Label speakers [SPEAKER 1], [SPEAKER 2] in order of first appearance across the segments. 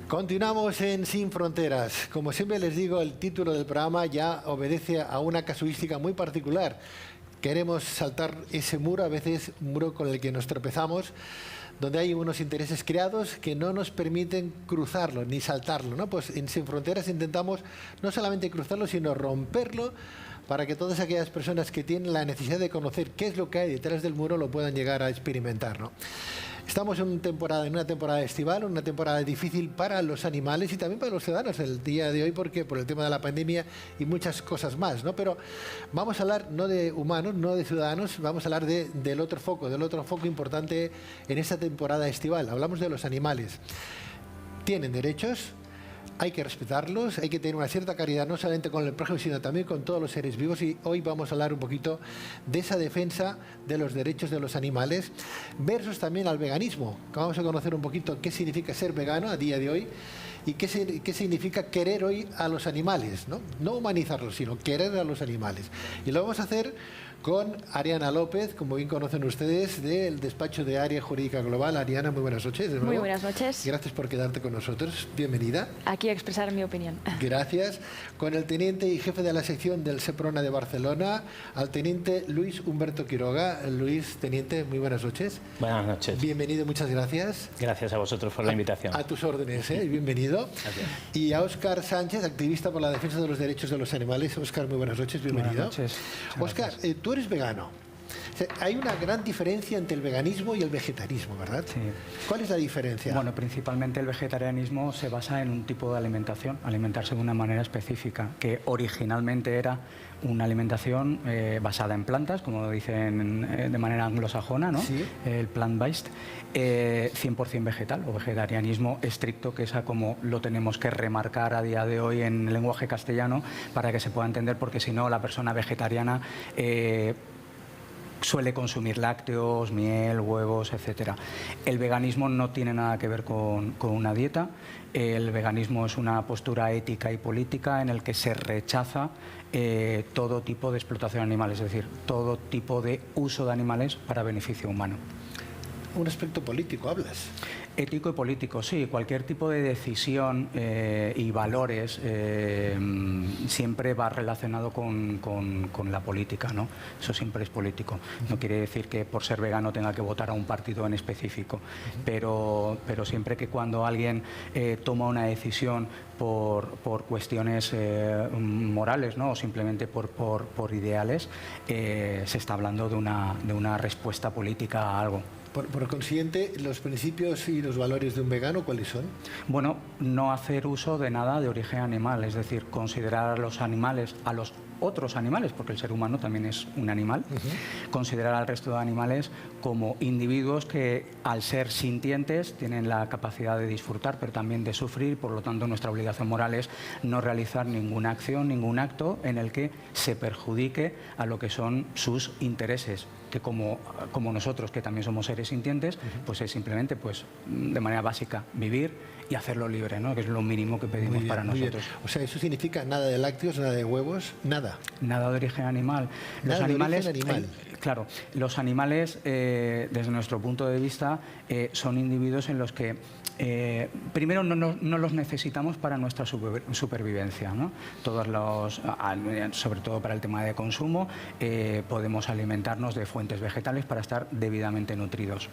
[SPEAKER 1] Continuamos en Sin Fronteras. Como siempre les digo, el título del programa ya obedece a una casuística muy particular. Queremos saltar ese muro, a veces un muro con el que nos tropezamos, donde hay unos intereses creados que no nos permiten cruzarlo ni saltarlo, ¿no? Pues en Sin Fronteras intentamos no solamente cruzarlo, sino romperlo para que todas aquellas personas que tienen la necesidad de conocer qué es lo que hay detrás del muro lo puedan llegar a experimentar, ¿no? Estamos en una temporada estival, una temporada difícil para los animales y también para los ciudadanos el día de hoy, porque por el tema de la pandemia y muchas cosas más, ¿no? Pero vamos a hablar no de humanos, no de ciudadanos, vamos a hablar del otro foco importante en esta temporada estival. Hablamos de los animales. Tienen derechos, hay que respetarlos, hay que tener una cierta caridad, no solamente con el prójimo, sino también con todos los seres vivos. Y hoy vamos a hablar un poquito de esa defensa de los derechos de los animales, versus también al veganismo. Vamos a conocer un poquito qué significa ser vegano a día de hoy y qué significa querer hoy a los animales, ¿no? No humanizarlos, sino querer a los animales. Y lo vamos a hacer con Ariana López, como bien conocen ustedes, del despacho de Área Jurídica Global. Ariana, muy buenas noches. De nuevo.
[SPEAKER 2] Muy buenas noches.
[SPEAKER 1] Gracias por quedarte con nosotros. Bienvenida.
[SPEAKER 2] Aquí a expresar mi opinión.
[SPEAKER 1] Gracias. Con el teniente y jefe de la sección del Seprona de Barcelona, al teniente Luis Humberto Quiroga. Luis, teniente, muy buenas noches.
[SPEAKER 3] Buenas noches.
[SPEAKER 1] Bienvenido, muchas gracias.
[SPEAKER 3] Gracias a vosotros por la invitación.
[SPEAKER 1] A tus órdenes, bienvenido.
[SPEAKER 3] Gracias.
[SPEAKER 1] Y a Óscar Sánchez, activista por la defensa de los derechos de los animales. Óscar, muy buenas noches, bienvenido.
[SPEAKER 3] Buenas noches.
[SPEAKER 1] Óscar, tú eres vegano. O sea, hay una gran diferencia entre el veganismo y el vegetarismo, ¿verdad?
[SPEAKER 4] Sí.
[SPEAKER 1] ¿Cuál es la diferencia?
[SPEAKER 4] Bueno, principalmente el vegetarianismo se basa en un tipo de alimentación, alimentarse de una manera específica, que originalmente era una alimentación basada en plantas, como dicen de manera anglosajona, ¿no?
[SPEAKER 1] Sí.
[SPEAKER 4] El plant-based, 100% vegetal o vegetarianismo estricto, que es a como lo tenemos que remarcar a día de hoy en el lenguaje castellano para que se pueda entender, porque si no la persona vegetariana suele consumir lácteos, miel, huevos, etc. El veganismo no tiene nada que ver con una dieta. El veganismo es una postura ética y política en el que se rechaza todo tipo de explotación animal, es decir, todo tipo de uso de animales para beneficio humano.
[SPEAKER 1] Un aspecto político, hablas.
[SPEAKER 4] Ético y político, sí. Cualquier tipo de decisión y valores siempre va relacionado con la política, ¿no? Eso siempre es político. No quiere decir que por ser vegano tenga que votar a un partido en específico, pero siempre que cuando alguien toma una decisión por cuestiones morales, ¿no? O simplemente por ideales, se está hablando de una respuesta política a algo.
[SPEAKER 1] Por consiguiente, los principios y los valores de un vegano, ¿cuáles son?
[SPEAKER 4] Bueno, no hacer uso de nada de origen animal, es decir, considerar a los animales, a los otros animales, porque el ser humano también es un animal, considerar al resto de animales como individuos que, al ser sintientes, tienen la capacidad de disfrutar, pero también de sufrir. Por lo tanto, nuestra obligación moral es no realizar ninguna acción, ningún acto en el que se perjudique a lo que son sus intereses, que como nosotros, que también somos seres sintientes, pues es simplemente, pues, de manera básica, vivir y hacerlo libre, ¿no? Que es lo mínimo que pedimos para nosotros.
[SPEAKER 1] O sea, eso significa nada de lácteos, nada de huevos, nada.
[SPEAKER 4] Nada de origen animal.
[SPEAKER 1] Nada
[SPEAKER 4] Los animales,
[SPEAKER 1] de origen animal.
[SPEAKER 4] Claro, los animales, desde nuestro punto de vista, son individuos en los que primero no los necesitamos para nuestra supervivencia, ¿no? Sobre todo para el tema de consumo, podemos alimentarnos de fuentes vegetales para estar debidamente nutridos.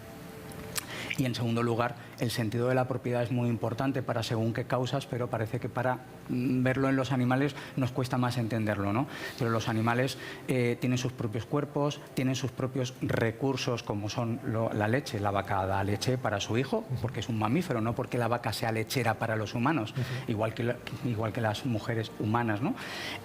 [SPEAKER 4] Y en segundo lugar, el sentido de la propiedad es muy importante para según qué causas, pero parece que para verlo en los animales nos cuesta más entenderlo, ¿no? Pero los animales tienen sus propios cuerpos, tienen sus propios recursos, como son la leche. La vaca da leche para su hijo, porque es un mamífero, no porque la vaca sea lechera para los humanos, igual que las mujeres humanas, ¿no?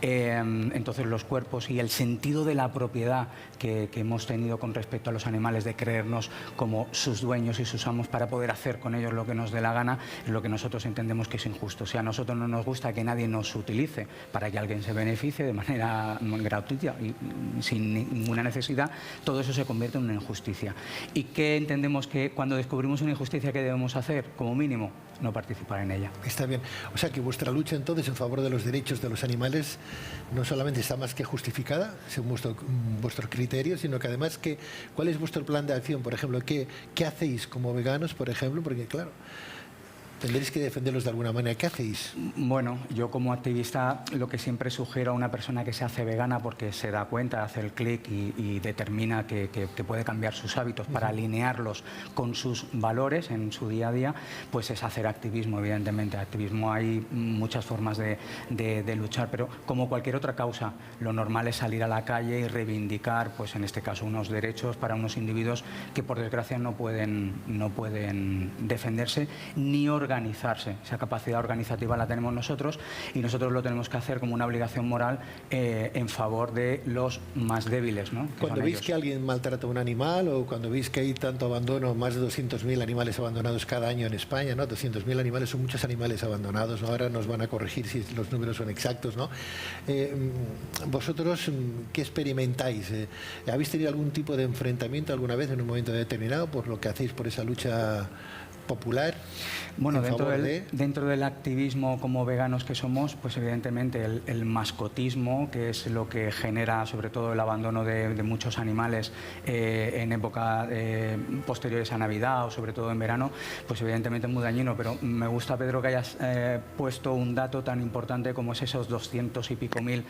[SPEAKER 4] Entonces los cuerpos y el sentido de la propiedad que hemos tenido con respecto a los animales, de creernos como sus dueños y sus amos para poder hacer con ellos lo que nos dé la gana, es lo que nosotros entendemos que es injusto. Si a nosotros no nos gusta que nadie nos utilice para que alguien se beneficie de manera gratuita y sin ninguna necesidad, todo eso se convierte en una injusticia. ¿Y qué entendemos que cuando descubrimos una injusticia, qué debemos hacer? Como mínimo, no participar en ella.
[SPEAKER 1] Está bien. O sea que vuestra lucha entonces en favor de los derechos de los animales no solamente está más que justificada, según vuestro criterio, sino que además, ¿cuál es vuestro plan de acción? Por ejemplo, ¿qué hacéis como veganos, por ejemplo? Porque claro, Tendréis que defenderlos de alguna manera. ¿Qué hacéis?
[SPEAKER 4] Bueno, yo como activista lo que siempre sugiero a una persona que se hace vegana porque se da cuenta, hace el clic y determina que puede cambiar sus hábitos para alinearlos con sus valores en su día a día, pues es hacer activismo, evidentemente. Activismo hay muchas formas de luchar, pero como cualquier otra causa, lo normal es salir a la calle y reivindicar, pues en este caso, unos derechos para unos individuos que por desgracia no pueden defenderse ni organizarse. Esa capacidad organizativa la tenemos nosotros y nosotros lo tenemos que hacer como una obligación moral en favor de los más débiles, ¿no?
[SPEAKER 1] Cuando veis que alguien maltrata a un animal o cuando veis que hay tanto abandono, más de 200.000 animales abandonados cada año en España, ¿no? 200.000 animales son muchos animales abandonados, ¿no? Ahora nos van a corregir si los números son exactos, ¿no? ¿Vosotros qué experimentáis? ¿Habéis tenido algún tipo de enfrentamiento alguna vez en un momento determinado por lo que hacéis por esa lucha popular?
[SPEAKER 4] Bueno, dentro del activismo como veganos que somos, pues evidentemente el mascotismo, que es lo que genera sobre todo el abandono de muchos animales en época posteriores a Navidad o sobre todo en verano, pues evidentemente es muy dañino. Pero me gusta, Pedro, que hayas puesto un dato tan importante como es esos 200 y pico mil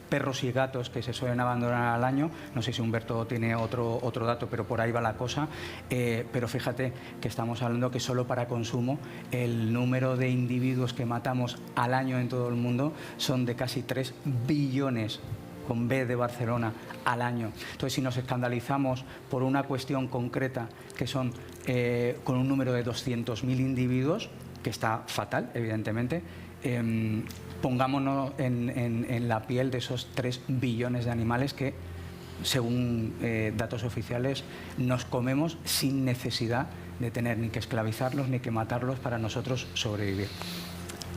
[SPEAKER 4] perros y gatos que se suelen abandonar al año. No sé si Humberto tiene otro dato, pero por ahí va la cosa. Pero fíjate que estamos hablando que solo para consumo el número de individuos que matamos al año en todo el mundo son de casi 3 billones con B de Barcelona al año. Entonces, si nos escandalizamos por una cuestión concreta que son con un número de 200.000 individuos, que está fatal, evidentemente, pongámonos en la piel de esos 3 billones de animales que, según datos oficiales, nos comemos sin necesidad de tener ni que esclavizarlos ni que matarlos para nosotros sobrevivir.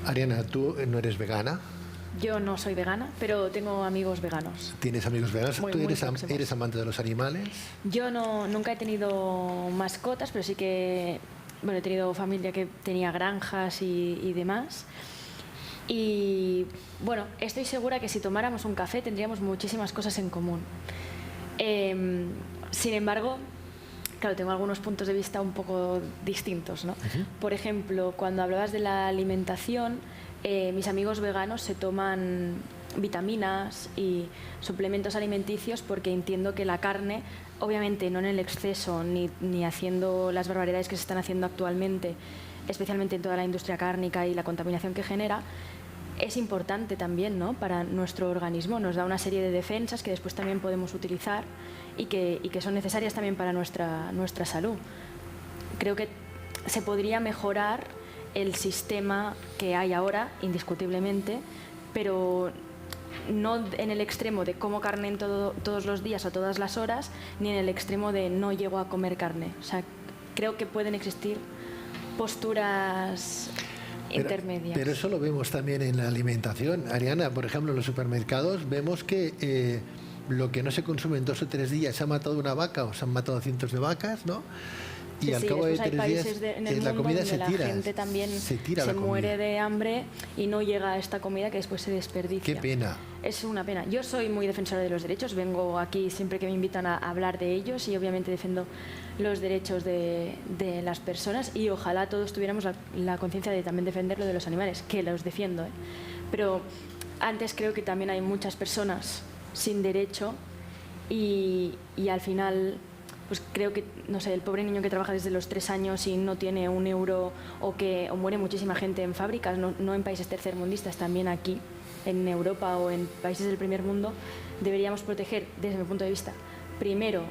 [SPEAKER 1] Ariana, tú no eres vegana.
[SPEAKER 2] Yo no soy vegana, pero tengo amigos veganos.
[SPEAKER 1] ¿Tienes amigos veganos? ¿Tú eres amante de los animales?
[SPEAKER 2] Yo nunca he tenido mascotas, pero sí que he tenido familia que tenía granjas y demás. Y bueno, estoy segura que si tomáramos un café tendríamos muchísimas cosas en común. Sin embargo, claro, tengo algunos puntos de vista un poco distintos, ¿no? Por ejemplo, cuando hablabas de la alimentación, mis amigos veganos se toman vitaminas y suplementos alimenticios porque entiendo que la carne, obviamente no en el exceso ni haciendo las barbaridades que se están haciendo actualmente, especialmente en toda la industria cárnica y la contaminación que genera, es importante también, ¿no?, para nuestro organismo. Nos da una serie de defensas que después también podemos utilizar y que son necesarias también para nuestra salud. Creo que se podría mejorar el sistema que hay ahora, indiscutiblemente, pero no en el extremo de como carne todos los días o todas las horas, ni en el extremo de no llego a comer carne. O sea, creo que pueden existir posturas intermedias.
[SPEAKER 1] Pero eso lo vemos también en la alimentación. Ariana, por ejemplo, en los supermercados vemos que lo que no se consume en 2 o 3 días se ha matado una vaca o se han matado cientos de vacas, ¿no? Y al cabo de 3 días la comida se tira.
[SPEAKER 2] La gente también se muere de hambre y no llega a esta comida que después se desperdicia.
[SPEAKER 1] Qué pena.
[SPEAKER 2] Es una pena. Yo soy muy defensora de los derechos, vengo aquí siempre que me invitan a hablar de ellos y obviamente defiendo los derechos de las personas y ojalá todos tuviéramos la conciencia de también defender lo de los animales, que los defiendo, ¿eh? Pero antes creo que también hay muchas personas sin derecho y al final pues creo que, no sé, el pobre niño que trabaja desde los 3 años y no tiene un euro o muere muchísima gente en fábricas, no en países tercermundistas, también aquí en Europa o en países del primer mundo, deberíamos proteger, desde mi punto de vista, primero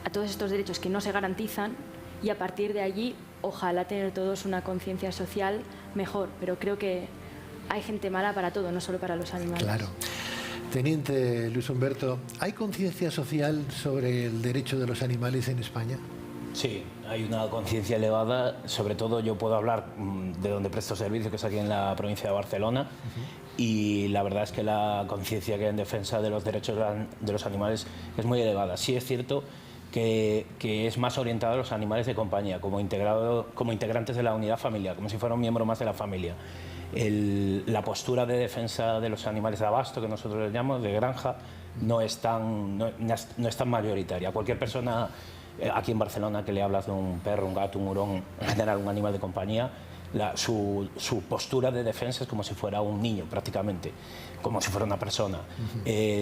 [SPEAKER 2] a todos estos derechos que no se garantizan y a partir de allí ojalá tener todos una conciencia social mejor, pero creo que hay gente mala para todo, no solo para los animales.
[SPEAKER 1] Claro. Teniente Luis Humberto, ¿hay conciencia social sobre el derecho de los animales en España?
[SPEAKER 3] Sí, hay una conciencia elevada, sobre todo yo puedo hablar de donde presto servicio, que es aquí en la provincia de Barcelona, y la verdad es que la conciencia que hay en defensa de los derechos de los animales es muy elevada. Sí es cierto que es más orientado a los animales de compañía, como integrantes de la unidad familiar, como si fuera un miembro más de la familia. La postura de defensa de los animales de abasto, que nosotros les llamamos, de granja, no es tan mayoritaria. Cualquier persona aquí en Barcelona que le hablas de un perro, un gato, un hurón, en general un animal de compañía, su postura de defensa es como si fuera un niño prácticamente, como si fuera una persona.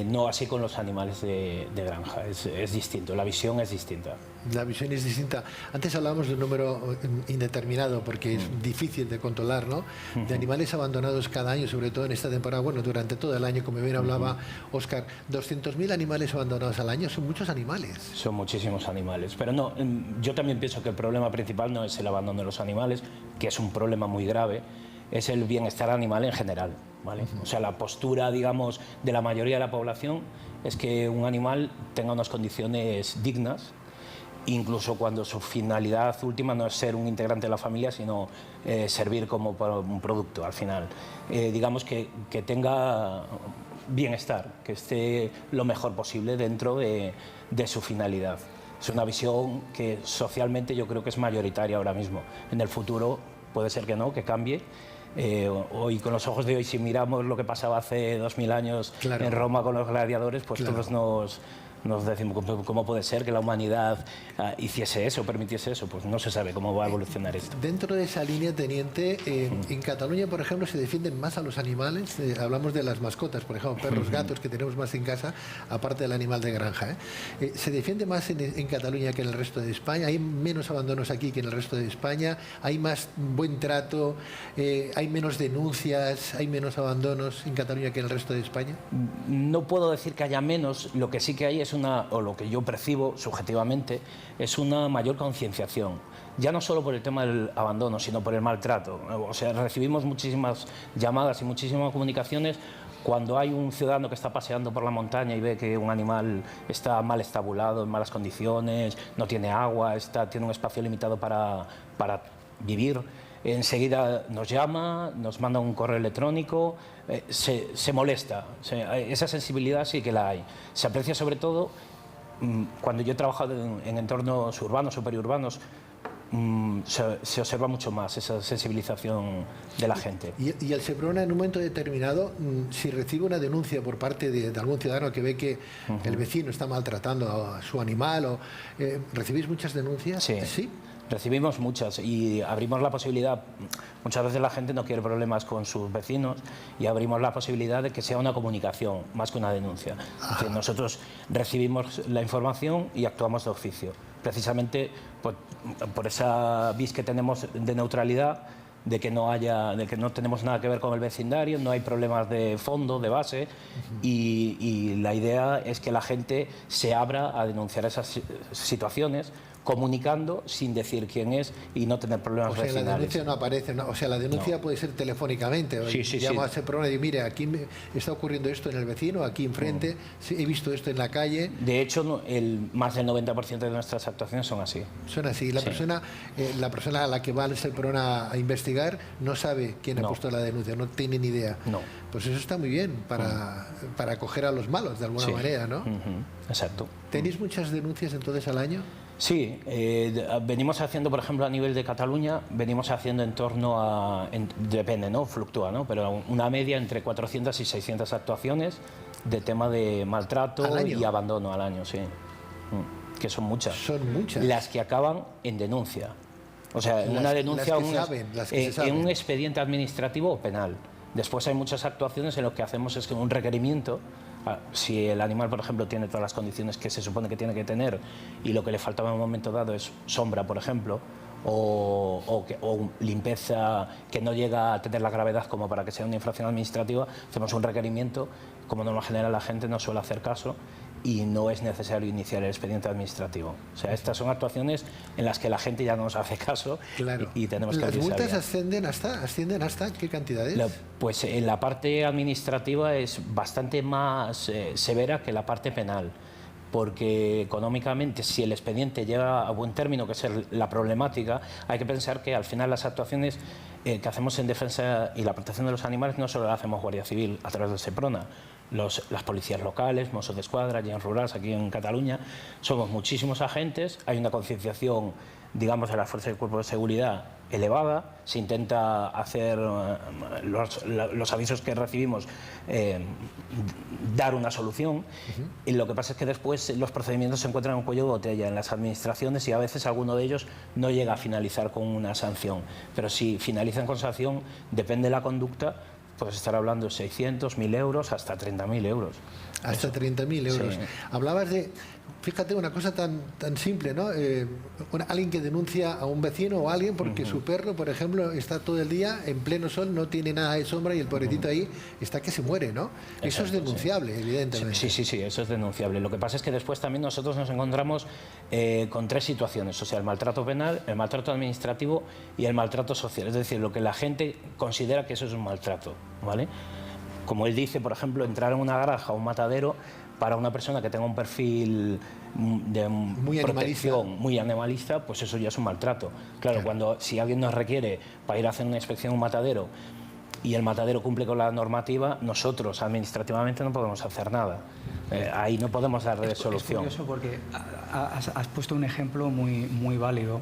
[SPEAKER 3] No así con los animales de granja, es distinto, la visión es distinta.
[SPEAKER 1] La visión es distinta. Antes hablábamos de un número indeterminado porque es difícil de controlar, ¿no? De animales abandonados cada año, sobre todo en esta temporada, bueno, durante todo el año, como bien hablaba Óscar, 200.000 animales abandonados al año, son muchos animales.
[SPEAKER 3] Son muchísimos animales, pero no, yo también pienso que el problema principal no es el abandono de los animales, que es un problema muy grave, es el bienestar animal en general, ¿vale? O sea, la postura, digamos, de la mayoría de la población es que un animal tenga unas condiciones dignas, incluso cuando su finalidad última no es ser un integrante de la familia, sino servir como un producto al final. Digamos que tenga bienestar, que esté lo mejor posible dentro de su finalidad. Es una visión que socialmente yo creo que es mayoritaria ahora mismo. En el futuro puede ser que no, que cambie. Hoy, con los ojos de hoy, si miramos lo que pasaba hace 2000 años en Roma con los gladiadores, pues todos nos decimos cómo puede ser que la humanidad hiciese eso, permitiese eso. Pues no se sabe cómo va a evolucionar esto.
[SPEAKER 1] Dentro de esa línea, teniente, en Cataluña, por ejemplo, se defienden más a los animales. Hablamos de las mascotas, por ejemplo, perros, gatos, que tenemos más en casa, aparte del animal de granja. ¿Se defiende más en Cataluña que en el resto de España? ¿Hay menos abandonos aquí que en el resto de España? ¿Hay más buen trato? ¿Hay menos denuncias? ¿Hay menos abandonos en Cataluña que en el resto de España?
[SPEAKER 3] No puedo decir que haya menos. Lo que sí que hay es o lo que yo percibo subjetivamente, es una mayor concienciación. Ya no solo por el tema del abandono, sino por el maltrato. O sea, recibimos muchísimas llamadas y muchísimas comunicaciones cuando hay un ciudadano que está paseando por la montaña y ve que un animal está mal estabulado, en malas condiciones, no tiene agua, tiene un espacio limitado para vivir. Enseguida nos llama, nos manda un correo electrónico, se molesta. Esa sensibilidad sí que la hay. Se aprecia sobre todo cuando yo he trabajado en entornos urbanos o periurbanos, se observa mucho más esa sensibilización de la gente.
[SPEAKER 1] Y el Seprona, en un momento determinado, si recibe una denuncia por parte de algún ciudadano que ve que el vecino está maltratando a su animal, ¿recibís muchas denuncias?
[SPEAKER 3] Sí. ¿Sí? Recibimos muchas y abrimos la posibilidad, muchas veces la gente no quiere problemas con sus vecinos y abrimos la posibilidad de que sea una comunicación más que una denuncia. Que nosotros recibimos la información y actuamos de oficio, precisamente por esa vis que tenemos de neutralidad, de que no tenemos nada que ver con el vecindario, no hay problemas de fondo, de base, y la idea es que la gente se abra a denunciar esas situaciones, comunicando sin decir quién es y no tener problemas vecinales.
[SPEAKER 1] La denuncia no aparece, o sea, la denuncia puede ser telefónicamente. Llamo a ese programa y digo, mire, aquí me está ocurriendo esto en el vecino, aquí enfrente, he visto esto en la calle.
[SPEAKER 3] De hecho, más del 90% de nuestras actuaciones son así.
[SPEAKER 1] Son así. La persona a la que va al programa a investigar no sabe quién ha puesto la denuncia, no tiene ni idea.
[SPEAKER 3] No.
[SPEAKER 1] Pues eso está muy bien para acoger a los malos de alguna manera, ¿no?
[SPEAKER 3] Exacto.
[SPEAKER 1] ¿Tenéis muchas denuncias entonces al año?
[SPEAKER 3] Sí, venimos haciendo, por ejemplo, a nivel de Cataluña, venimos haciendo en torno a, depende, ¿no? Fluctúa, ¿no? Pero una media entre 400 y 600 actuaciones de tema de maltrato y abandono al año, sí. Que son muchas.
[SPEAKER 1] Son muchas.
[SPEAKER 3] Las que acaban en denuncia. O sea, en una denuncia, en un expediente administrativo o penal. Después hay muchas actuaciones en lo que hacemos es que un requerimiento. Si el animal, por ejemplo, tiene todas las condiciones que se supone que tiene que tener y lo que le faltaba en un momento dado es sombra, por ejemplo, o limpieza que no llega a tener la gravedad como para que sea una infracción administrativa, hacemos un requerimiento. Como norma general la gente no suele hacer caso y no es necesario iniciar el expediente administrativo. O sea, estas son actuaciones en las que la gente ya no nos hace caso y tenemos que abrir.
[SPEAKER 1] ¿Las multas ascienden hasta qué cantidades?
[SPEAKER 3] Pues en la parte administrativa es bastante más severa que la parte penal, porque económicamente, si el expediente llega a buen término, que es la problemática, hay que pensar que al final las actuaciones que hacemos en defensa y la protección de los animales no solo la hacemos Guardia Civil a través del Seprona. Las policías locales, Mossos d'Esquadra, agents rurals aquí en Cataluña, somos muchísimos agentes, hay una concienciación, digamos, de las fuerzas y cuerpos de seguridad elevada, se intenta hacer los avisos que recibimos, dar una solución, y lo que pasa es que después los procedimientos se encuentran en un cuello de botella en las administraciones y a veces alguno de ellos no llega a finalizar con una sanción, pero si finaliza realizan con sanción, depende de la conducta, puedes estar hablando de 600, 1.000 euros, hasta 30.000 euros.
[SPEAKER 1] Hasta 30.000 euros.
[SPEAKER 3] Sí.
[SPEAKER 1] Hablabas de, fíjate, una cosa tan simple, ¿no? Alguien que denuncia a un vecino o a alguien porque su perro, por ejemplo, está todo el día en pleno sol, no tiene nada de sombra y el pobrecito ahí está que se muere, ¿no?
[SPEAKER 3] Exacto,
[SPEAKER 1] eso es denunciable,
[SPEAKER 3] sí.
[SPEAKER 1] evidentemente.
[SPEAKER 3] Sí, eso es denunciable. Lo que pasa es que después también nosotros nos encontramos con 3 situaciones, o sea, el maltrato penal, el maltrato administrativo y el maltrato social, es decir, lo que la gente considera que eso es un maltrato, ¿vale? Como él dice, por ejemplo, entrar en una granja o un matadero para una persona que tenga un perfil de protección muy animalista, pues eso ya es un maltrato. Claro, si alguien nos requiere para ir a hacer una inspección a un matadero y el matadero cumple con la normativa, nosotros administrativamente no podemos hacer nada. Ahí no podemos dar solución.
[SPEAKER 4] Es curioso porque has puesto un ejemplo muy válido,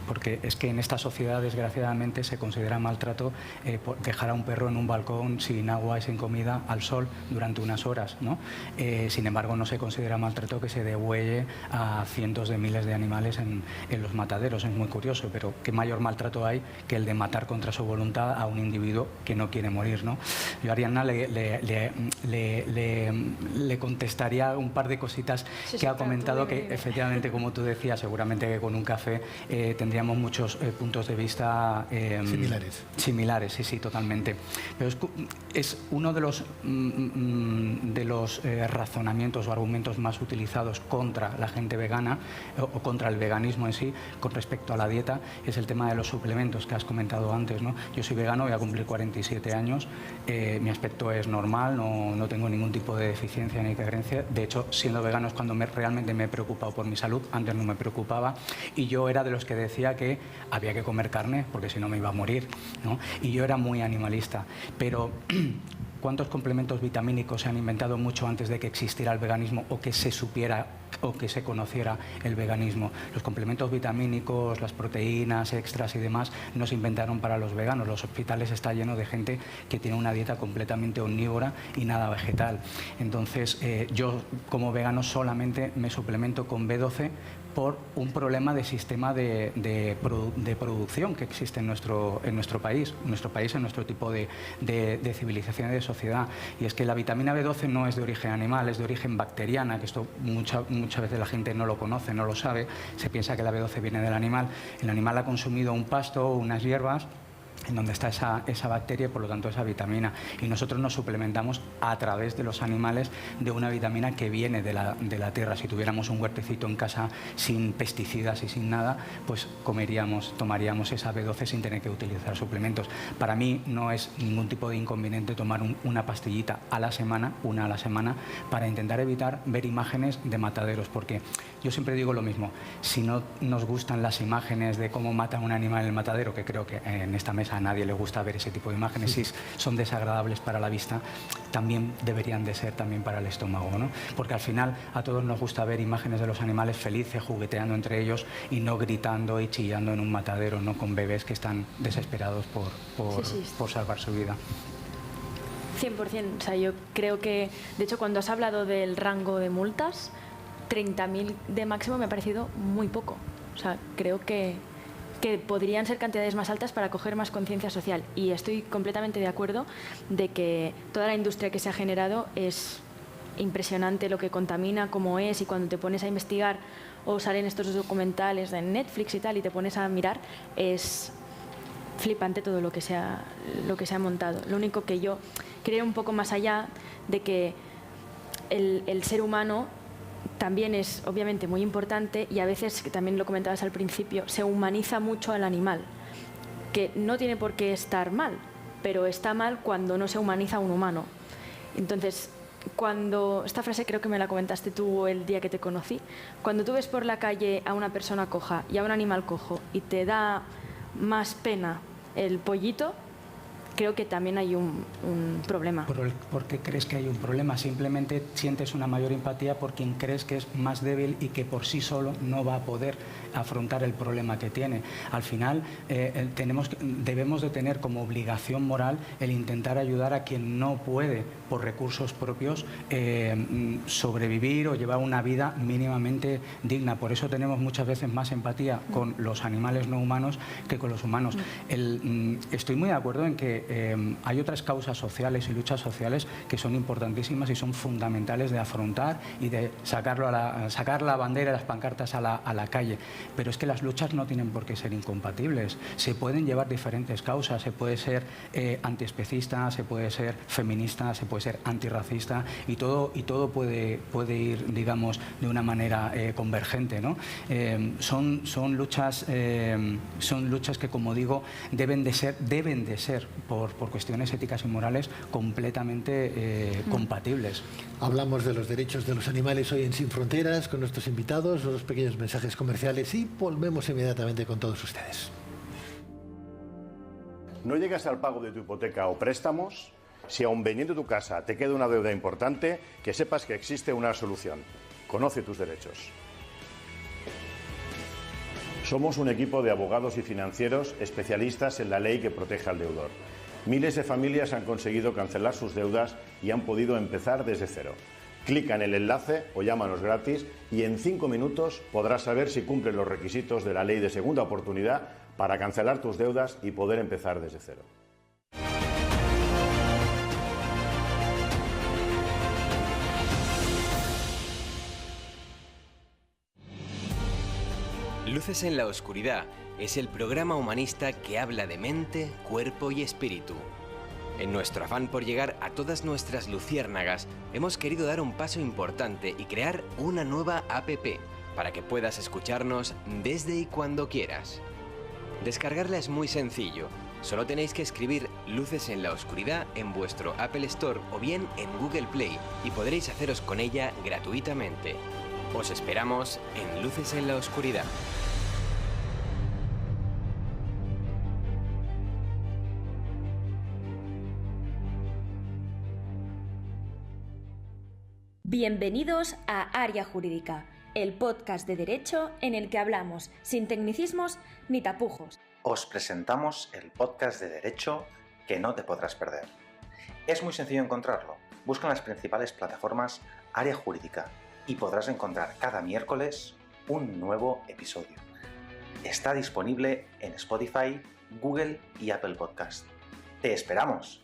[SPEAKER 4] porque es que en esta sociedad, desgraciadamente, se considera maltrato dejar a un perro en un balcón sin agua y sin comida al sol durante unas horas, ¿no? Sin embargo, no se considera maltrato que se degüelle a cientos de miles de animales en los mataderos. Es muy curioso, pero ¿qué mayor maltrato hay que el de matar contra su voluntad a un individuo que no quiere morir, ¿no? Yo a Ariadna le contestaría un par de cositas que ha comentado, que efectivamente, como tú decías, seguramente que con un café tendríamos muchos puntos de vista similares, sí, totalmente. Pero es uno de los razonamientos o argumentos más utilizados contra la gente vegana o contra el veganismo en sí, con respecto a la dieta, es el tema de los suplementos que has comentado antes, ¿no? Yo soy vegano, voy a cumplir 47 años, mi aspecto es normal, no tengo ningún tipo de deficiencia ni carencia. De hecho, siendo vegano es cuando realmente me he preocupado por mi salud. Antes no me preocupaba y yo era de los que decía que había que comer carne porque si no me iba a morir, ¿no? Y yo era muy animalista, pero ¿cuántos complementos vitamínicos se han inventado mucho antes de que existiera el veganismo o que se supiera o que se conociera el veganismo? Los complementos vitamínicos, las proteínas extras y demás no se inventaron para los veganos. Los hospitales están llenos de gente que tiene una dieta completamente omnívora y nada vegetal. Entonces, yo como vegano solamente me suplemento con B12 por un problema de sistema de producción que existe en nuestro país, en nuestro tipo de civilización y de sociedad. Y es que la vitamina B12 no es de origen animal, es de origen bacteriana, que esto muchas veces la gente no lo conoce, no lo sabe, se piensa que la B12 viene del animal. El animal ha consumido un pasto o unas hierbas en donde está esa bacteria y por lo tanto esa vitamina, y nosotros nos suplementamos a través de los animales de una vitamina que viene de la tierra. Si tuviéramos un huertecito en casa sin pesticidas y sin nada, pues tomaríamos esa B12 sin tener que utilizar suplementos. Para mí no es ningún tipo de inconveniente tomar una pastillita a la semana, una a la semana, para intentar evitar ver imágenes de mataderos, porque yo siempre digo lo mismo: si no nos gustan las imágenes de cómo mata un animal en el matadero, que creo que en esta mesa a nadie le gusta ver ese tipo de imágenes, si son desagradables para la vista, también deberían de ser también para el estómago, ¿no? Porque al final a todos nos gusta ver imágenes de los animales felices, jugueteando entre ellos y no gritando y chillando en un matadero, ¿no? Con bebés que están desesperados por salvar su vida.
[SPEAKER 2] 100%. O sea, yo creo que, de hecho, cuando has hablado del rango de multas, 30.000 de máximo me ha parecido muy poco. O sea, creo que podrían ser cantidades más altas para coger más conciencia social. Y estoy completamente de acuerdo de que toda la industria que se ha generado es impresionante lo que contamina, cómo es, y cuando te pones a investigar o salen estos documentales de Netflix y tal y te pones a mirar, es flipante todo lo que se ha montado. Lo único que yo creo un poco más allá de que el ser humano también es obviamente muy importante, y a veces, que también lo comentabas al principio, se humaniza mucho al animal, que no tiene por qué estar mal, pero está mal cuando no se humaniza a un humano. Entonces, esta frase creo que me la comentaste tú el día que te conocí, cuando tú ves por la calle a una persona coja y a un animal cojo y te da más pena el pollito creo que también hay un problema.
[SPEAKER 4] ¿Por qué crees que hay un problema? Simplemente sientes una mayor empatía por quien crees que es más débil y que por sí solo no va a poder afrontar el problema que tiene. Al final debemos de tener como obligación moral el intentar ayudar a quien no puede por recursos propios sobrevivir o llevar una vida mínimamente digna. Por eso tenemos muchas veces más empatía con los animales no humanos que con los humanos. Estoy muy de acuerdo en que hay otras causas sociales y luchas sociales que son importantísimas y son fundamentales de afrontar y de sacar la bandera, las pancartas a la calle. Pero es que las luchas no tienen por qué ser incompatibles. Se pueden llevar diferentes causas. Se puede ser antiespecista, se puede ser feminista, se puede ser antirracista y todo puede ir, digamos, de una manera convergente, ¿no? Son luchas que, como digo, deben de ser por cuestiones éticas y morales completamente compatibles.
[SPEAKER 1] Hablamos de los derechos de los animales hoy en Sin Fronteras con nuestros invitados, unos pequeños mensajes comerciales y volvemos inmediatamente con todos ustedes.
[SPEAKER 5] ¿No llegas al pago de tu hipoteca o préstamos? Si aun vendiendo tu casa te queda una deuda importante, que sepas que existe una solución. Conoce tus derechos. Somos un equipo de abogados y financieros especialistas en la ley que protege al deudor. Miles de familias han conseguido cancelar sus deudas y han podido empezar desde cero. Clica en el enlace o llámanos gratis y en 5 minutos podrás saber si cumplen los requisitos de la ley de segunda oportunidad para cancelar tus deudas y poder empezar desde cero.
[SPEAKER 6] Luces en la Oscuridad es el programa humanista que habla de mente, cuerpo y espíritu. En nuestro afán por llegar a todas nuestras luciérnagas, hemos querido dar un paso importante y crear una nueva app para que puedas escucharnos desde y cuando quieras. Descargarla es muy sencillo. Solo tenéis que escribir Luces en la Oscuridad en vuestro Apple Store o bien en Google Play y podréis haceros con ella gratuitamente. Os esperamos en Luces en la Oscuridad.
[SPEAKER 7] Bienvenidos a Área Jurídica, el podcast de derecho en el que hablamos sin tecnicismos ni tapujos.
[SPEAKER 8] Os presentamos el podcast de derecho que no te podrás perder. Es muy sencillo encontrarlo. Busca en las principales plataformas Área Jurídica y podrás encontrar cada miércoles un nuevo episodio. Está disponible en Spotify, Google y Apple Podcast. ¡Te esperamos!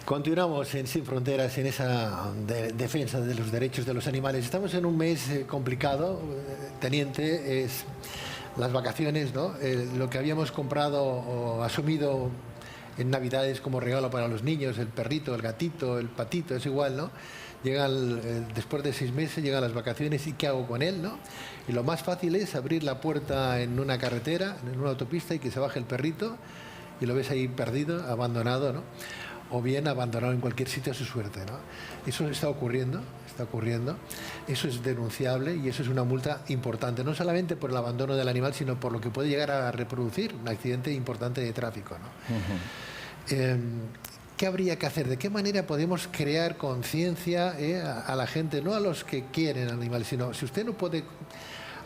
[SPEAKER 1] Continuamos en Sin Fronteras en esa defensa de los derechos de los animales. Estamos en un mes complicado, teniente, es las vacaciones, ¿no? Lo que habíamos comprado o asumido en Navidades como regalo para los niños, el perrito, el gatito, el patito, es igual, ¿no? Después de 6 meses llegan las vacaciones y ¿qué hago con él, no? Y lo más fácil es abrir la puerta en una carretera, en una autopista y que se baje el perrito y lo ves ahí perdido, abandonado, ¿no? O bien abandonado en cualquier sitio a su suerte, ¿no? Eso está ocurriendo, eso es denunciable y eso es una multa importante, no solamente por el abandono del animal, sino por lo que puede llegar a reproducir un accidente importante de tráfico, ¿no? ¿Qué habría que hacer? ¿De qué manera podemos crear conciencia a la gente, no a los que quieren animales, sino si usted no puede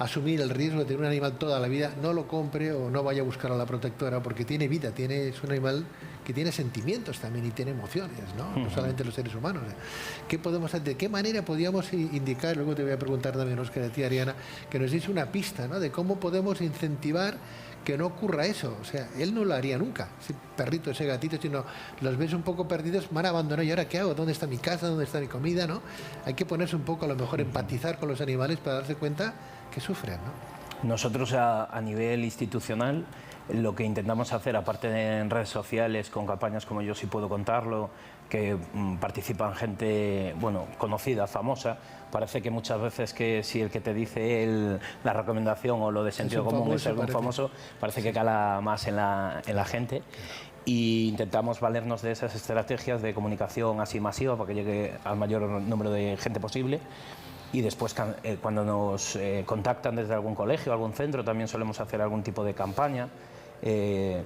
[SPEAKER 1] asumir el riesgo de tener un animal toda la vida, no lo compre o no vaya a buscar a la protectora porque tiene vida, es un animal que tiene sentimientos también y tiene emociones, ¿no? No solamente los seres humanos. ¿Qué podemos hacer? ¿De qué manera podríamos indicar? Luego te voy a preguntar también, Óscar, a ti, Ariana, que nos dice una pista, ¿no? De cómo podemos incentivar que no ocurra eso. O sea, él no lo haría nunca, ese perrito, ese gatito, sino los ves un poco perdidos, van a abandonar. ¿Y ahora qué hago? ¿Dónde está mi casa? ¿Dónde está mi comida? ¿No? Hay que ponerse un poco, a lo mejor, empatizar con los animales para darse cuenta que sufren, ¿no?
[SPEAKER 3] Nosotros a nivel institucional lo que intentamos hacer, aparte de en redes sociales, con campañas como Yo Sí Puedo Contarlo, que participan gente, bueno, conocida, famosa, parece que muchas veces que si el que te dice la recomendación o lo de sentido común es algún famoso, parece que cala más en la gente. Y intentamos valernos de esas estrategias de comunicación así masiva para que llegue al mayor número de gente posible. Y después, cuando nos contactan desde algún colegio, algún centro, también solemos hacer algún tipo de campaña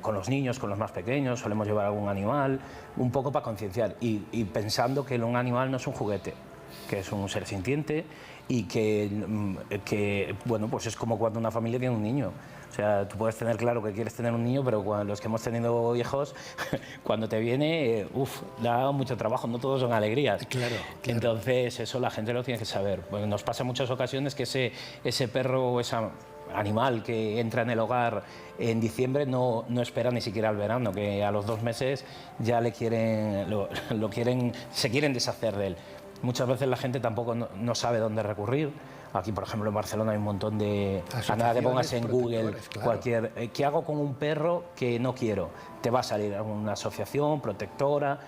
[SPEAKER 3] con los niños, con los más pequeños, solemos llevar algún animal, un poco para concienciar y pensando que un animal no es un juguete, que es un ser sintiente y que bueno, pues es como cuando una familia tiene un niño. O sea, tú puedes tener claro que quieres tener un niño, pero los que hemos tenido hijos, cuando te viene, da mucho trabajo, no todos son alegrías.
[SPEAKER 1] Claro.
[SPEAKER 3] Entonces, eso la gente lo tiene que saber. Pues nos pasa en muchas ocasiones que ese perro o ese animal que entra en el hogar en diciembre no espera ni siquiera al verano, que a los 2 meses ya se quieren deshacer de él. Muchas veces la gente tampoco no sabe dónde recurrir. Aquí, por ejemplo, en Barcelona hay un montón de... A nada que pongas en Google cualquier... ¿Qué hago con un perro que no quiero? Te va a salir una asociación protectora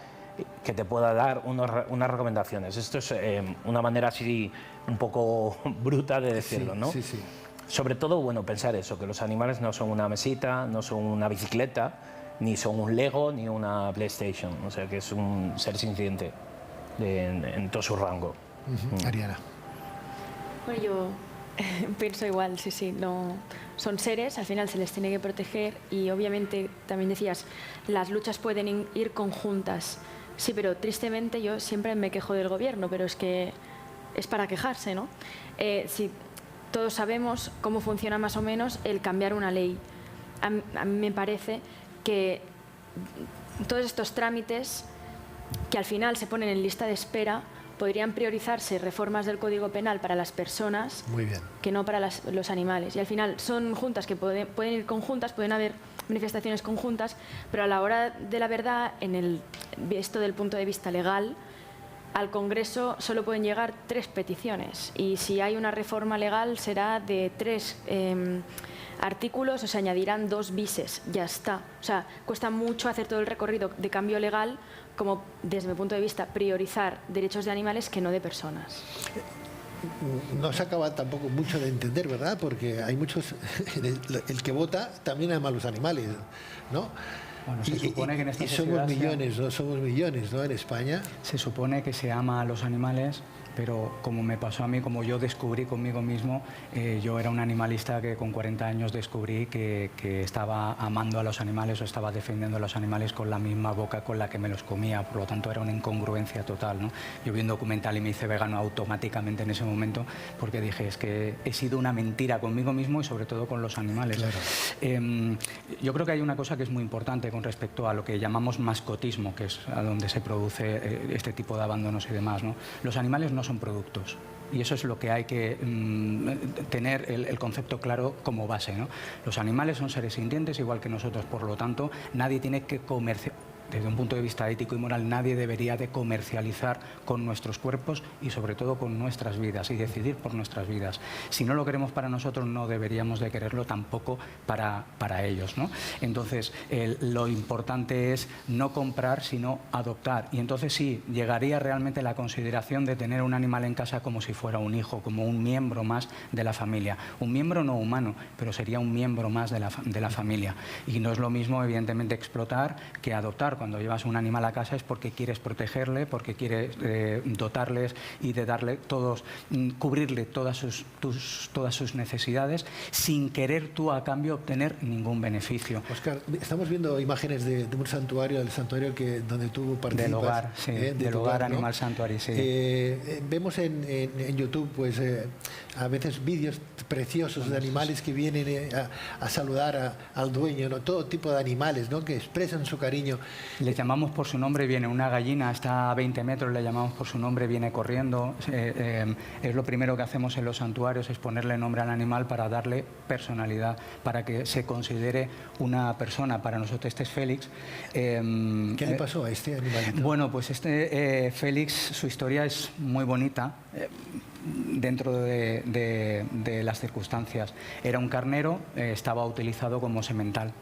[SPEAKER 3] que te pueda dar unas recomendaciones. Esto es una manera así un poco bruta de decirlo, ¿no?
[SPEAKER 1] Sí, sí.
[SPEAKER 3] Sobre todo, bueno, pensar eso, que los animales no son una mesita, no son una bicicleta, ni son un Lego, ni una PlayStation. O sea, que es un ser sintiente en todo su rango.
[SPEAKER 1] Ariana.
[SPEAKER 2] Bueno, yo pienso igual, sí, no, son seres, al final se les tiene que proteger y obviamente, también decías, las luchas pueden ir conjuntas. Sí, pero tristemente yo siempre me quejo del gobierno, pero es que es para quejarse, ¿no? Si todos sabemos cómo funciona más o menos el cambiar una ley. A mí me parece que todos estos trámites que al final se ponen en lista de espera podrían priorizarse reformas del Código Penal para las personas que no para los animales. Y al final son juntas que pueden ir conjuntas, pueden haber manifestaciones conjuntas, pero a la hora de la verdad, esto del punto de vista legal, al Congreso solo pueden llegar 3 peticiones. Y si hay una reforma legal será de 3 artículos, o se añadirán 2 bises, ya está. O sea, cuesta mucho hacer todo el recorrido de cambio legal como, desde mi punto de vista, priorizar derechos de animales que no de personas.
[SPEAKER 1] No se acaba tampoco mucho de entender, ¿verdad? Porque hay muchos... El que vota también ama a los animales, ¿no?
[SPEAKER 4] Bueno, se supone que en esta
[SPEAKER 1] sociedad somos millones, ¿no? En España.
[SPEAKER 4] Se supone que se ama a los animales, pero como me pasó a mí, como yo descubrí conmigo mismo, yo era un animalista que con 40 años descubrí que estaba amando a los animales o estaba defendiendo a los animales con la misma boca con la que me los comía, por lo tanto era una incongruencia total, ¿no? Yo vi un documental y me hice vegano automáticamente en ese momento porque dije, es que he sido una mentira conmigo mismo y sobre todo con los animales. Claro. Yo creo que hay una cosa que es muy importante con respecto a lo que llamamos mascotismo, que es a donde se produce este tipo de abandonos y demás, ¿no? Los animales no son productos y eso es lo que hay que tener el concepto claro como base, ¿no? Los animales son seres sintientes igual que nosotros, por lo tanto nadie tiene que desde un punto de vista ético y moral, nadie debería de comercializar con nuestros cuerpos y sobre todo con nuestras vidas y decidir por nuestras vidas. Si no lo queremos para nosotros, no deberíamos de quererlo tampoco para ellos, ¿no? Entonces, lo importante es no comprar, sino adoptar. Y entonces sí, llegaría realmente la consideración de tener un animal en casa como si fuera un hijo, como un miembro más de la familia. Un miembro no humano, pero sería un miembro más de la familia. Y no es lo mismo, evidentemente, explotar que adoptar. Cuando llevas un animal a casa es porque quieres protegerle, porque quieres dotarles y de darle cubrirle todas sus necesidades sin querer tú a cambio obtener ningún beneficio.
[SPEAKER 1] Óscar, estamos viendo imágenes de un santuario, el santuario donde tú participas.
[SPEAKER 4] Del hogar, sí, del hogar, ¿no? Animal Sanctuary, sí.
[SPEAKER 1] Vemos en YouTube pues a veces vídeos preciosos de animales que vienen a saludar al dueño, ¿no? Todo tipo de animales, ¿no? Que expresan su cariño.
[SPEAKER 4] Les llamamos por su nombre, viene una gallina, está a 20 metros, le llamamos por su nombre, viene corriendo. Es lo primero que hacemos en los santuarios, es ponerle nombre al animal para darle personalidad, para que se considere una persona. Para nosotros este es Félix.
[SPEAKER 1] ¿Qué le pasó a este animalito?
[SPEAKER 4] Bueno, pues Félix, su historia es muy bonita. Dentro de las circunstancias. Era un carnero, estaba utilizado como semental.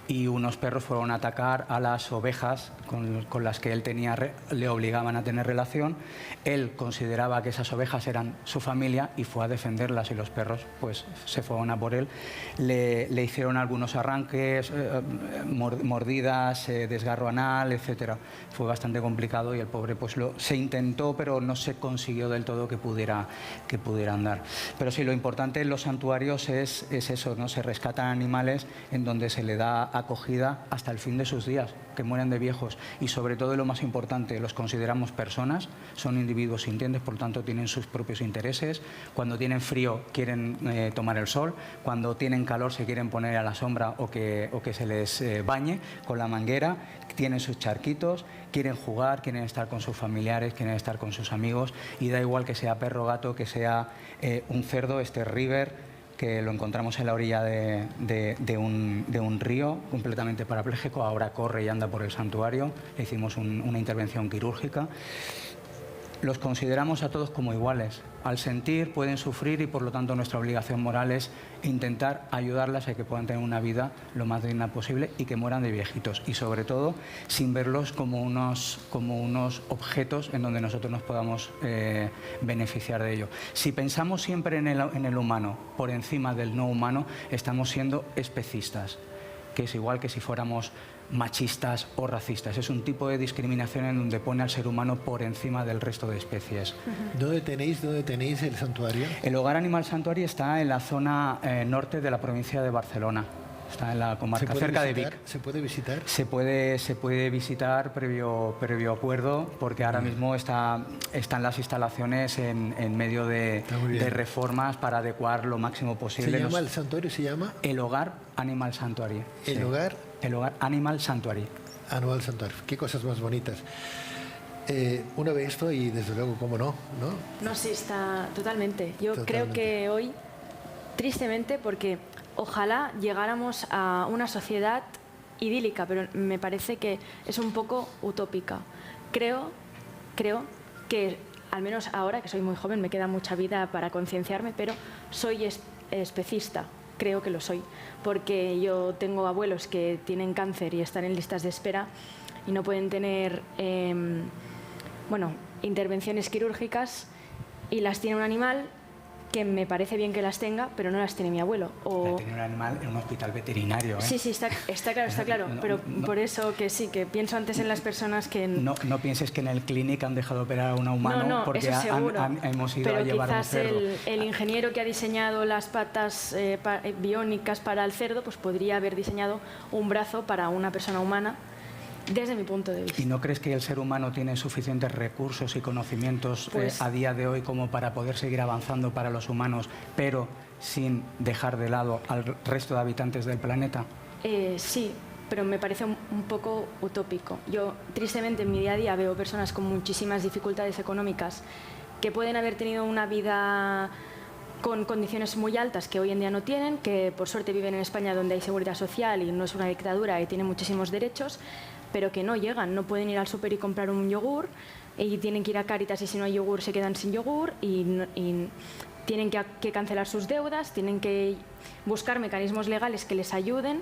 [SPEAKER 4] y unos perros fueron a atacar a las ovejas con las que él le obligaban a tener relación. Él consideraba que esas ovejas eran su familia y fue a defenderlas, y los perros pues se fueron a por él. Le hicieron algunos arranques, mordidas, desgarro anal, etcétera. Fue bastante complicado y el pobre pues se intentó, pero no se consiguió del todo que pudiera andar. Pero sí, lo importante en los santuarios es eso, ¿no? Se rescatan animales en donde se le da acogida hasta el fin de sus días, que mueren de viejos, y sobre todo, y lo más importante, los consideramos personas, son individuos sintientes, por lo tanto tienen sus propios intereses. Cuando tienen frío quieren tomar el sol, cuando tienen calor se quieren poner a la sombra o que se les bañe con la manguera, tienen sus charquitos, quieren jugar, quieren estar con sus familiares, quieren estar con sus amigos, y da igual que sea perro, gato, que sea un cerdo. River, que lo encontramos en la orilla de un río, completamente parapléjico, ahora corre y anda por el santuario. Le hicimos una intervención quirúrgica. Los consideramos a todos como iguales. Al sentir pueden sufrir, y por lo tanto nuestra obligación moral es intentar ayudarlas a que puedan tener una vida lo más digna posible y que mueran de viejitos, y sobre todo sin verlos como unos objetos en donde nosotros nos podamos beneficiar de ello. Si pensamos siempre en el humano por encima del no humano, estamos siendo especistas, que es igual que si fuéramos machistas o racistas. Es un tipo de discriminación en donde pone al ser humano por encima del resto de especies.
[SPEAKER 1] ¿Dónde tenéis el santuario?
[SPEAKER 4] El Hogar Animal Santuario está en la zona norte de la provincia de Barcelona. Está en la comarca, cerca de Vic.
[SPEAKER 1] ¿Se puede visitar?
[SPEAKER 4] Se puede visitar previo acuerdo, porque ahora mismo están las instalaciones en medio de reformas para adecuar lo máximo posible.
[SPEAKER 1] ¿Se llama el santuario?
[SPEAKER 4] El Hogar Animal Santuario.
[SPEAKER 1] ¿El Hogar?
[SPEAKER 4] El Hogar Animal Santuario.
[SPEAKER 1] Animal Santuario. Qué cosas más bonitas. Uno ve esto y desde luego, ¿cómo no?
[SPEAKER 2] No, sí, está totalmente. Creo que hoy, tristemente, porque ojalá llegáramos a una sociedad idílica, pero me parece que es un poco utópica. Creo que, al menos ahora, que soy muy joven, me queda mucha vida para concienciarme, pero soy especista. Creo que lo soy, porque yo tengo abuelos que tienen cáncer y están en listas de espera y no pueden tener intervenciones quirúrgicas, y las tiene un animal que me parece bien que las tenga, pero no las tiene mi abuelo.
[SPEAKER 4] La tiene un animal en un hospital veterinario, ¿eh?
[SPEAKER 2] Sí, está claro, pero por eso que sí, que pienso antes en las personas que...
[SPEAKER 4] No pienses que en el clínic han dejado operar a un humano, porque
[SPEAKER 2] eso seguro,
[SPEAKER 4] hemos ido a llevar un cerdo.
[SPEAKER 2] Pero quizás el ingeniero que ha diseñado las patas biónicas para el cerdo, pues podría haber diseñado un brazo para una persona humana, desde mi punto de vista.
[SPEAKER 4] ¿Y no crees que el ser humano tiene suficientes recursos y conocimientos a día de hoy como para poder seguir avanzando para los humanos, pero sin dejar de lado al resto de habitantes del planeta?
[SPEAKER 2] Sí, pero me parece un poco utópico. Yo, tristemente, en mi día a día veo personas con muchísimas dificultades económicas que pueden haber tenido una vida con condiciones muy altas que hoy en día no tienen, que por suerte viven en España, donde hay seguridad social y no es una dictadura y tienen muchísimos derechos, pero que no llegan, no pueden ir al súper y comprar un yogur, y tienen que ir a Cáritas, y si no hay yogur se quedan sin yogur, y tienen que cancelar sus deudas, tienen que buscar mecanismos legales que les ayuden,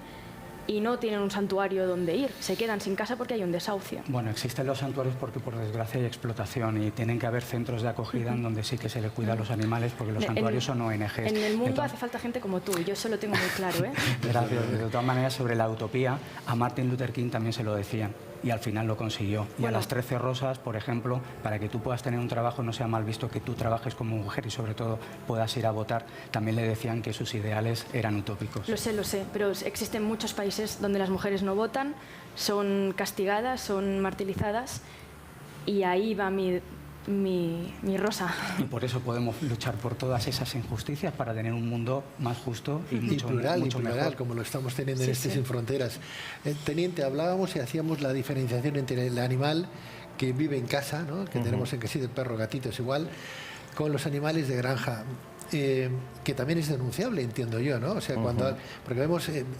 [SPEAKER 2] y no tienen un santuario donde ir, se quedan sin casa porque hay un desahucio.
[SPEAKER 4] Bueno, existen los santuarios porque por desgracia hay explotación, y tienen que haber centros de acogida en donde sí que se le cuida a los animales, porque los santuarios son ONGs.
[SPEAKER 2] En el mundo hace falta gente como tú, y yo eso lo tengo muy claro, ¿eh?
[SPEAKER 4] Gracias. De todas maneras, sobre la utopía, a Martin Luther King también se lo decían, y al final lo consiguió. Y a las 13 Rosas, por ejemplo, para que tú puedas tener un trabajo, no sea mal visto que tú trabajes como mujer y sobre todo puedas ir a votar, también le decían que sus ideales eran utópicos.
[SPEAKER 2] Lo sé, pero existen muchos países donde las mujeres no votan, son castigadas, son martirizadas, y ahí va mi rosa.
[SPEAKER 4] Y por eso podemos luchar por todas esas injusticias para tener un mundo más justo y mucho
[SPEAKER 1] plural,
[SPEAKER 4] mejor,
[SPEAKER 1] como lo estamos teniendo en Sin Fronteras. Teniente, hablábamos y hacíamos la diferenciación entre el animal que vive en casa, ¿no? Que tenemos en que sí, el perro, gatito es igual, con los animales de granja. Que también es denunciable, entiendo yo, ¿no? O sea, porque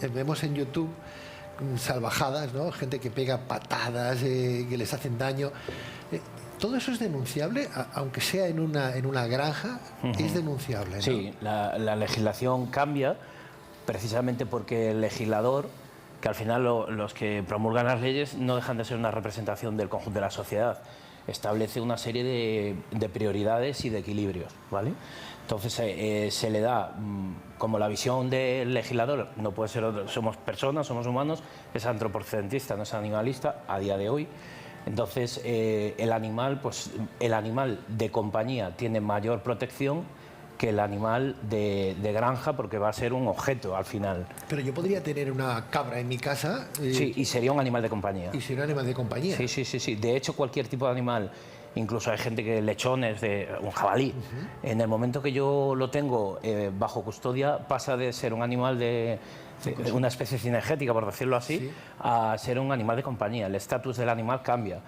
[SPEAKER 1] vemos en YouTube salvajadas, ¿no? Gente que pega patadas, que les hacen daño. ¿Todo eso es denunciable? Aunque sea en una granja, es denunciable, ¿no?
[SPEAKER 3] Sí, la legislación cambia precisamente porque el legislador que al final los que promulgan las leyes no dejan de ser una representación del conjunto de la sociedad. Establece una serie de prioridades y de equilibrios, ¿vale? Entonces se le da, como la visión del legislador, no puede ser, somos personas, somos humanos, es antropocentista, no es animalista a día de hoy. Entonces el animal de compañía tiene mayor protección que el animal de granja, porque va a ser un objeto al final.
[SPEAKER 1] Pero yo podría tener una cabra en mi casa.
[SPEAKER 3] Sí, y sería un animal de compañía.
[SPEAKER 1] Y sería un animal de compañía.
[SPEAKER 3] Sí, sí, sí, sí. De hecho, cualquier tipo de animal, incluso hay gente que lechones, un jabalí, en el momento que yo lo tengo bajo custodia, pasa de ser un animal de una especie cinegética, por decirlo así, sí, a ser un animal de compañía. El estatus del animal cambia.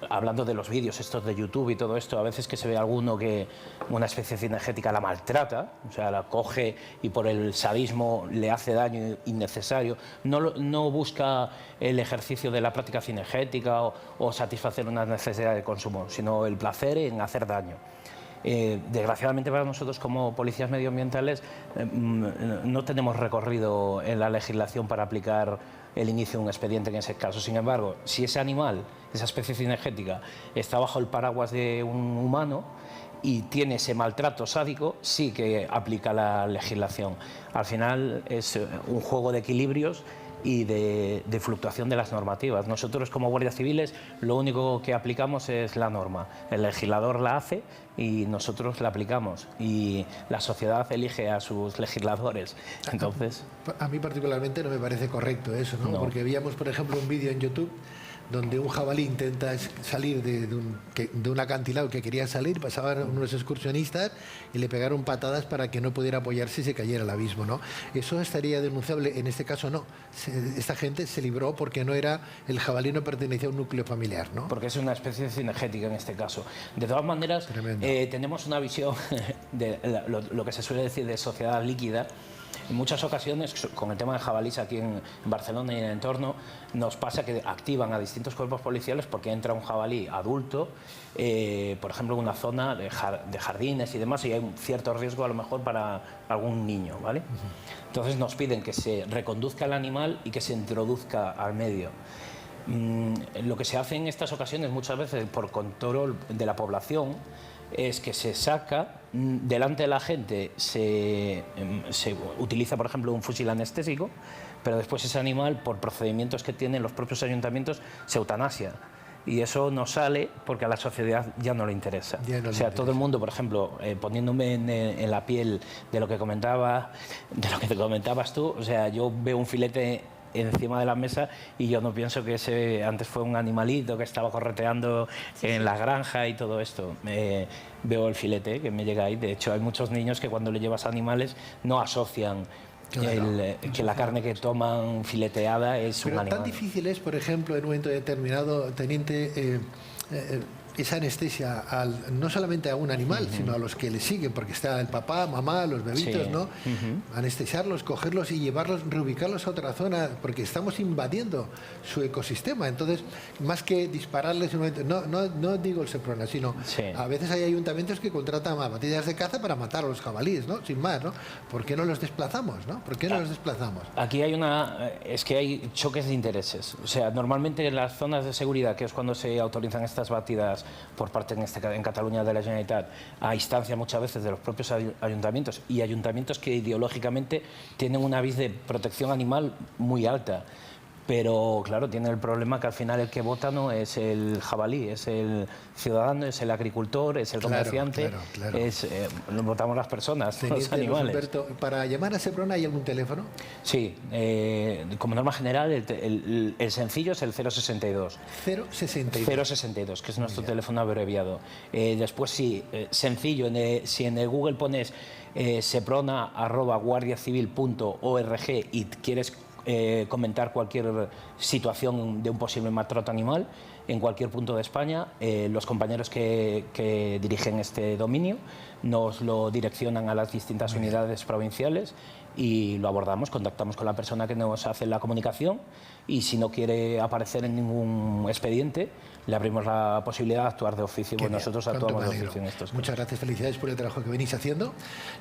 [SPEAKER 3] Hablando de los vídeos estos de YouTube y todo esto, a veces que se ve alguno que una especie cinegética la maltrata, o sea, la coge y por el sadismo le hace daño innecesario, no busca el ejercicio de la práctica cinegética o satisfacer una necesidad de consumo, sino el placer en hacer daño. Desgraciadamente para nosotros como policías medioambientales no tenemos recorrido en la legislación para aplicar el inicio de un expediente en ese caso. Sin embargo, si ese animal, esa especie cinegética, está bajo el paraguas de un humano y tiene ese maltrato sádico, sí que aplica la legislación. Al final es un juego de equilibrios y de fluctuación de las normativas. Nosotros como guardias civiles lo único que aplicamos es la norma. El legislador la hace y nosotros la aplicamos y la sociedad elige a sus legisladores. Entonces,
[SPEAKER 1] a mí particularmente no me parece correcto eso, ¿no? Porque veíamos, por ejemplo, un vídeo en YouTube donde un jabalí intenta salir de un acantilado que quería salir, pasaban unos excursionistas y le pegaron patadas para que no pudiera apoyarse y se cayera al abismo, ¿no? Eso estaría denunciable, en este caso no. Esta gente se libró porque no era, el jabalí no pertenecía a un núcleo familiar, ¿no?
[SPEAKER 3] Porque es una especie cinegética en este caso. De todas maneras, tenemos una visión de lo que se suele decir de sociedad líquida. En muchas ocasiones, con el tema de jabalíes aquí en Barcelona y en el entorno, nos pasa que activan a distintos cuerpos policiales porque entra un jabalí adulto, por ejemplo, en una zona de jardines y demás, y hay un cierto riesgo a lo mejor para algún niño, ¿vale? Entonces nos piden que se reconduzca el animal y que se introduzca al medio. Lo que se hace en estas ocasiones, muchas veces por control de la población, es que se saca delante de la gente, se utiliza por ejemplo un fusil anestésico, pero después ese animal, por procedimientos que tienen los propios ayuntamientos, se eutanasia. Y eso no sale porque a la sociedad ya no le interesa. Todo el mundo, por ejemplo, poniéndome en la piel de lo que te comentabas tú, o sea, yo veo un filete encima de la mesa y yo no pienso que ese antes fue un animalito que estaba correteando en la granja y todo esto. Veo el filete que me llega ahí. De hecho, hay muchos niños que cuando le llevas animales no asocian que la carne que toman fileteada es un animal.
[SPEAKER 1] Tan difícil es, por ejemplo, en un momento determinado, teniente, esa anestesia no solamente a un animal, sino a los que le siguen, porque está el papá, mamá, los bebitos, ¿no? Anestesiarlos, cogerlos y llevarlos, reubicarlos a otra zona, porque estamos invadiendo su ecosistema. Entonces, más que dispararles en un momento, no digo el Seprona, sino a veces hay ayuntamientos que contratan a batallas de caza para matar a los jabalíes, ¿no? Sin más, ¿no? ¿Por qué no los desplazamos, no? ¿Por qué no los desplazamos?
[SPEAKER 3] Aquí es que hay choques de intereses. O sea, normalmente en las zonas de seguridad, que es cuando se autorizan estas batidas por parte, en Cataluña, de la Generalitat, a instancia muchas veces de los propios ayuntamientos, y ayuntamientos que ideológicamente tienen una vis de protección animal muy alta. Pero claro, tiene el problema que al final el que vota no es el jabalí, es el ciudadano, es el agricultor, es el comerciante, lo votamos las personas, los animales.
[SPEAKER 1] Humberto, ¿para llamar a Seprona hay algún teléfono?
[SPEAKER 3] Sí, como norma general el sencillo es el 062. 062, que es nuestro teléfono abreviado. Después sí, sencillo, si en el Google pones seprona@guardiacivil.org y quieres comentar cualquier situación de un posible maltrato animal en cualquier punto de España, los compañeros que dirigen este dominio nos lo direccionan a las distintas unidades provinciales y lo abordamos, contactamos con la persona que nos hace la comunicación y si no quiere aparecer en ningún expediente, le abrimos la posibilidad de actuar de oficio. Pues nosotros actuamos de oficio en estos casos.
[SPEAKER 1] Muchas gracias, felicidades por el trabajo que venís haciendo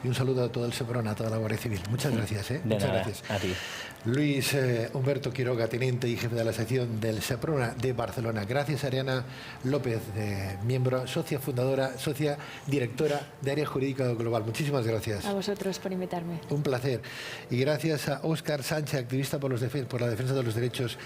[SPEAKER 1] y un saludo a todo el Seprona, a toda la Guardia Civil. Muchas gracias. Muchas gracias.
[SPEAKER 3] A ti.
[SPEAKER 1] Luis Humberto Quiroga, teniente y jefe de la sección del Seprona de Barcelona. Gracias, Ariana López, miembro, socia fundadora, socia directora de Área Jurídica Global. Muchísimas gracias.
[SPEAKER 2] A vosotros por invitarme.
[SPEAKER 1] Un placer. Y gracias a Óscar Sánchez, activista por la defensa de los derechos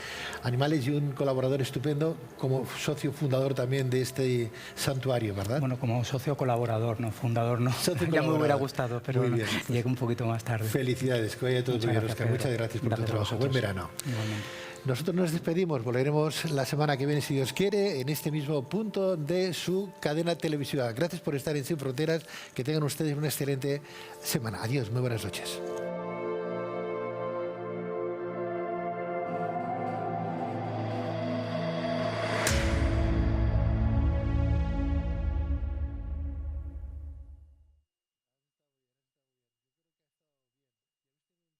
[SPEAKER 1] animales y un colaborador estupendo como socio fundador también de este santuario, ¿verdad?
[SPEAKER 4] Bueno, como socio colaborador, no fundador, no. Ya me hubiera gustado, pero bueno, llegué un poquito más tarde.
[SPEAKER 1] Felicidades, que vaya todo bien, Óscar. Muchas gracias por tu trabajo. Buen verano.
[SPEAKER 4] Igualmente.
[SPEAKER 1] Nosotros nos despedimos, volveremos la semana que viene, si Dios quiere, en este mismo punto de su cadena televisiva. Gracias por estar en Sin Fronteras, que tengan ustedes una excelente semana. Adiós, muy buenas noches.